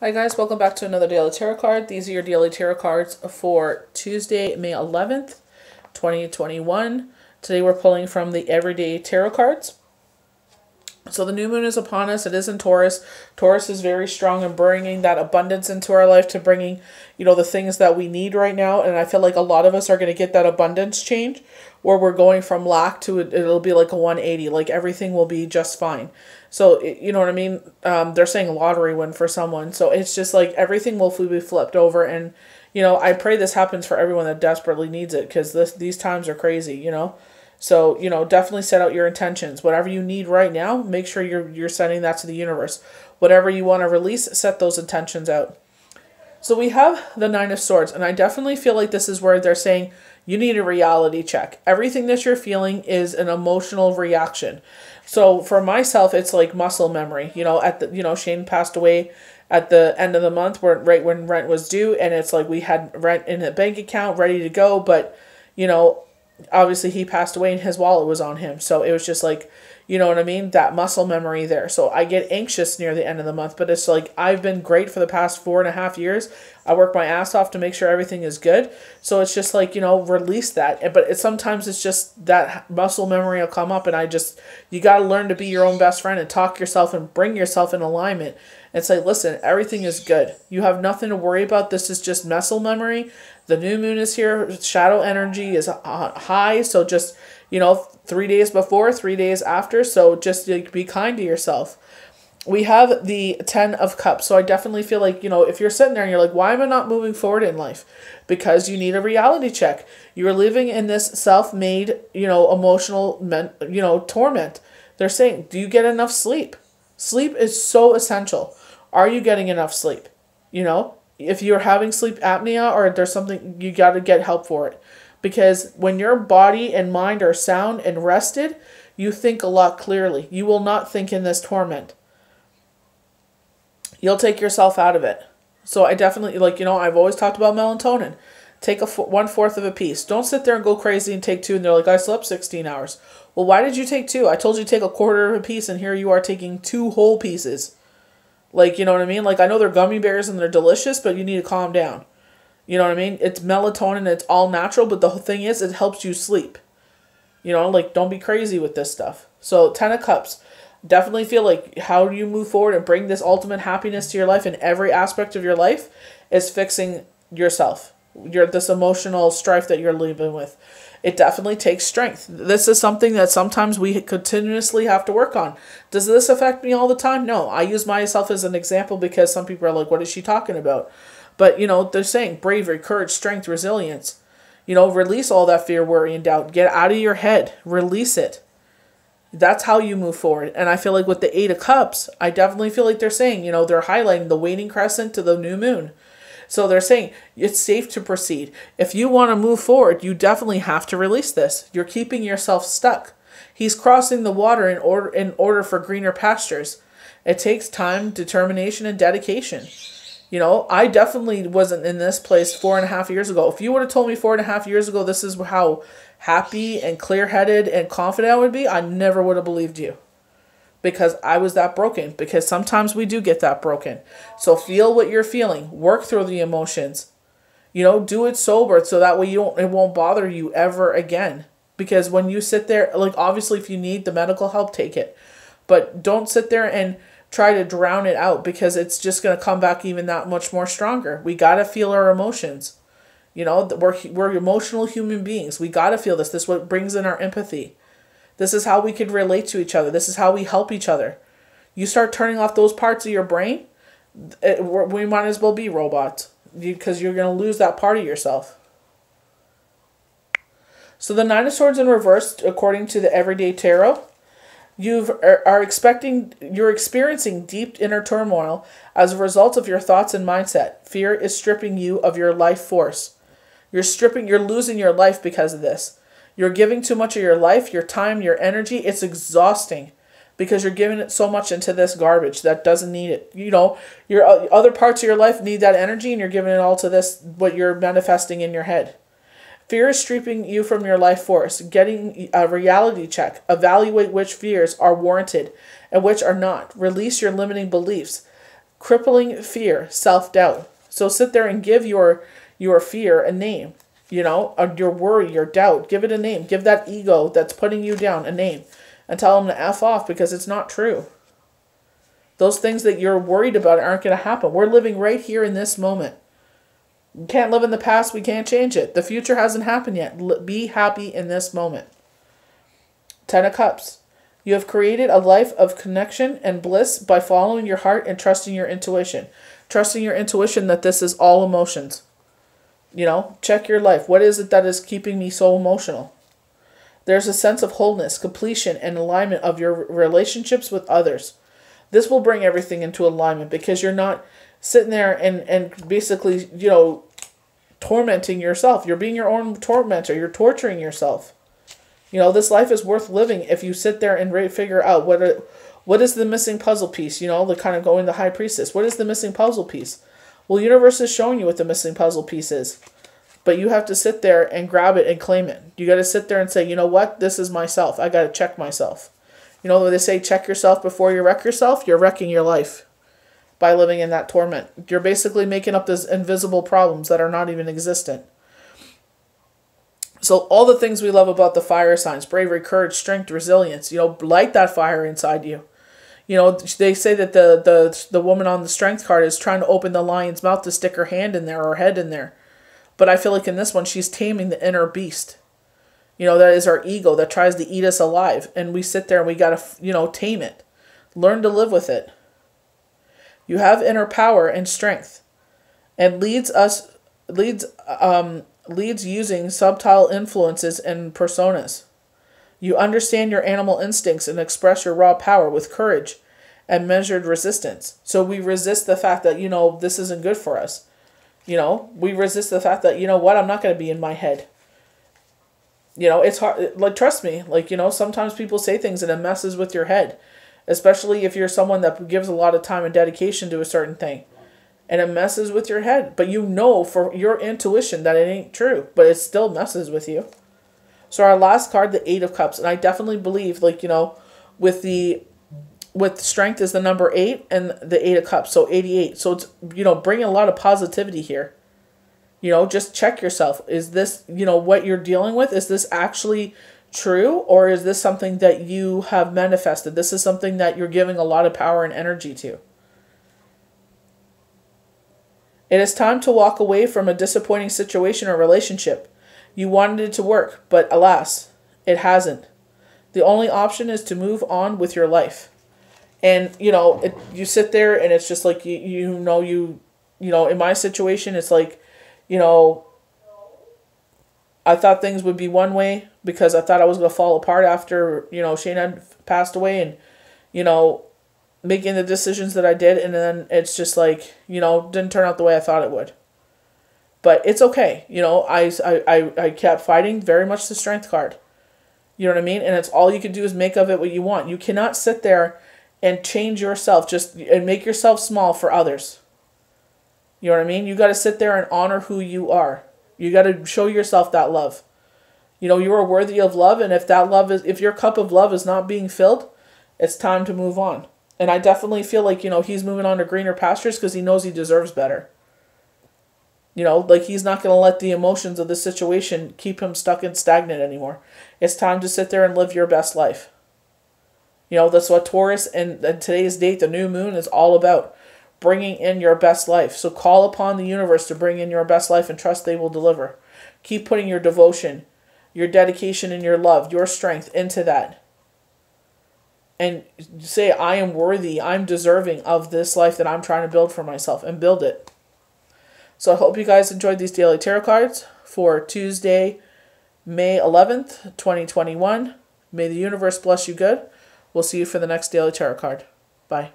Hi guys, welcome back to another Daily Tarot card. These are your Daily Tarot cards for Tuesday, May 11th, 2021. Today we're pulling from the Everyday Tarot cards. So the new moon is upon us. It is in Taurus. Taurus is very strong in bringing that abundance into our life, to bringing, the things that we need right now. And I feel like a lot of us are going to get that abundance change where we're going from lack to it'll be like a 180. Like everything will be just fine. So, you know what I mean? They're saying lottery win for someone. So it's just like everything will be flipped over. And, I pray this happens for everyone that desperately needs it, because these times are crazy, So, definitely set out your intentions. Whatever you need right now, make sure you're sending that to the universe. Whatever you want to release, set those intentions out. So we have the Nine of Swords, and I definitely feel like this is where they're saying you need a reality check. Everything that you're feeling is an emotional reaction. So for myself, it's like muscle memory. Shane passed away at the end of the month, right when rent was due, and it's like we had rent in a bank account ready to go, but obviously he passed away and his wallet was on him. So it was just like, you know what I mean? That muscle memory there. So I get anxious near the end of the month, but it's like I've been great for the past 4.5 years. I work my ass off to make sure everything is good. So it's just like, release that. But sometimes it's just that muscle memory will come up, and you got to learn to be your own best friend and talk yourself and bring yourself in alignment and say, listen, everything is good. You have nothing to worry about. This is just muscle memory. The new moon is here. Shadow energy is high. So just, 3 days before, 3 days after. So just be kind to yourself. We have the 10 of Cups. So I definitely feel like, if you're sitting there and you're like, why am I not moving forward in life? Because you need a reality check. You're living in this self-made, emotional, torment. They're saying, do you get enough sleep? Sleep is so essential. Are you getting enough sleep? If you're having sleep apnea or there's something, you got to get help for it. Because when your body and mind are sound and rested, you think a lot clearly. You will not think in this torment. You'll take yourself out of it. So I definitely, I've always talked about melatonin. Take 1/4 of a piece. Don't sit there and go crazy and take 2 and they're like, I slept 16 hours. Well, why did you take 2? I told you to take 1/4 of a piece, and here you are taking 2 whole pieces. You know what I mean? I know they're gummy bears and they're delicious, but you need to calm down. You know what I mean? It's melatonin, it's all natural, but the whole thing is it helps you sleep. Don't be crazy with this stuff. So 10 of Cups. Definitely feel like how do you move forward and bring this ultimate happiness to your life in every aspect of your life is fixing yourself. This emotional strife that you're living with. It definitely takes strength. This is something that sometimes we continuously have to work on. Does this affect me all the time? No. I use myself as an example because some people are like, what is she talking about? But, they're saying bravery, courage, strength, resilience. Release all that fear, worry, and doubt. Get out of your head. Release it. That's how you move forward. And I feel like with the 8 of Cups, I definitely feel like they're saying, they're highlighting the waning crescent to the new moon. So they're saying it's safe to proceed. If you want to move forward, you definitely have to release this. You're keeping yourself stuck. He's crossing the water in order for greener pastures. It takes time, determination, and dedication. I definitely wasn't in this place 4.5 years ago. If you would have told me 4.5 years ago this is how happy and clear-headed and confident I would be, I never would have believed you. Because I was that broken. Because sometimes we do get that broken. So feel what you're feeling. Work through the emotions. Do it sober so that way it won't bother you ever again. Because when you sit there, obviously if you need the medical help, take it. But don't sit there and try to drown it out, because it's just going to come back even that much more stronger. We got to feel our emotions. We're emotional human beings. We got to feel this. This is what brings in our empathy. This is how we could relate to each other. This is how we help each other. You start turning off those parts of your brain, we might as well be robots, because you're going to lose that part of yourself. So the 9 of Swords in reverse, according to the Everyday Tarot, you're experiencing deep inner turmoil as a result of your thoughts and mindset. Fear is stripping you of your life force. You're losing your life because of this. You're giving too much of your life, your time, your energy. It's exhausting because you're giving it so much into this garbage that doesn't need it. Your other parts of your life need that energy, and you're giving it all to this, what you're manifesting in your head. Fear is stripping you from your life force. Getting a reality check. Evaluate which fears are warranted and which are not. Release your limiting beliefs. crippling fear, self-doubt. So sit there and give your fear a name, your worry, your doubt. Give it a name. Give that ego that's putting you down a name and tell them to F off because it's not true. Those things that you're worried about aren't going to happen. We're living right here in this moment. We can't live in the past. We can't change it. The future hasn't happened yet. Be happy in this moment. 10 of Cups. You have created a life of connection and bliss by following your heart and trusting your intuition. Trusting your intuition that this is all emotions. Check your life. What is it that is keeping me so emotional? There's a sense of wholeness, completion, and alignment of your relationships with others. This will bring everything into alignment because you're not sitting there and basically, tormenting yourself. You're being your own tormentor. You're torturing yourself. This life is worth living if you sit there and figure out what is the missing puzzle piece, the kind of going to High Priestess. What is the missing puzzle piece? Well, the universe is showing you what the missing puzzle piece is. But you have to sit there and grab it and claim it. You got to sit there and say, you know what? This is myself. I got to check myself. When they say check yourself before you wreck yourself, you're wrecking your life by living in that torment. You're basically making up these invisible problems that are not even existent. So all the things we love about the fire signs, bravery, courage, strength, resilience, light that fire inside you. They say that the woman on the strength card is trying to open the lion's mouth to stick her hand in there or head in there. But I feel like in this one, she's taming the inner beast. That is our ego that tries to eat us alive. And we sit there and we got to, tame it. Learn to live with it. You have inner power and strength. And leads using subtle influences and personas. You understand your animal instincts and express your raw power with courage and measured resistance. So we resist the fact that, this isn't good for us. We resist the fact that, I'm not going to be in my head. It's hard. Trust me, sometimes people say things and it messes with your head, especially if you're someone that gives a lot of time and dedication to a certain thing. And it messes with your head. But for your intuition that it ain't true. But it still messes with you. So our last card, the 8 of Cups. And I definitely believe, with strength is the number 8 and the 8 of Cups. So 88. So it's, bringing a lot of positivity here. Just check yourself. Is this, what you're dealing with? Is this actually true? Or is this something that you have manifested? This is something that you're giving a lot of power and energy to. It is time to walk away from a disappointing situation or relationship. You wanted it to work, but alas, it hasn't. The only option is to move on with your life. And, you sit there and it's just like, in my situation, it's like, I thought things would be one way because I thought I was going to fall apart after, Shane had passed away and, making the decisions that I did, and then it's just like, didn't turn out the way I thought it would. But it's okay. I kept fighting, very much the strength card. You know what I mean? And it's all you can do is make of it what you want. You cannot sit there and change yourself and make yourself small for others. You know what I mean? You got to sit there and honor who you are. You got to show yourself that love. You are worthy of love, and if your cup of love is not being filled, it's time to move on. And I definitely feel like, he's moving on to greener pastures because he knows he deserves better. He's not going to let the emotions of the situation keep him stuck and stagnant anymore. It's time to sit there and live your best life. That's what Taurus and today's date, the new moon, is all about. Bringing in your best life. So call upon the universe to bring in your best life and trust they will deliver. Keep putting your devotion, your dedication, and your love, your strength into that. And say, I am worthy, I'm deserving of this life that I'm trying to build for myself, and build it. So I hope you guys enjoyed these daily tarot cards for Tuesday, May 11th, 2021. May the universe bless you good. We'll see you for the next daily tarot card. Bye.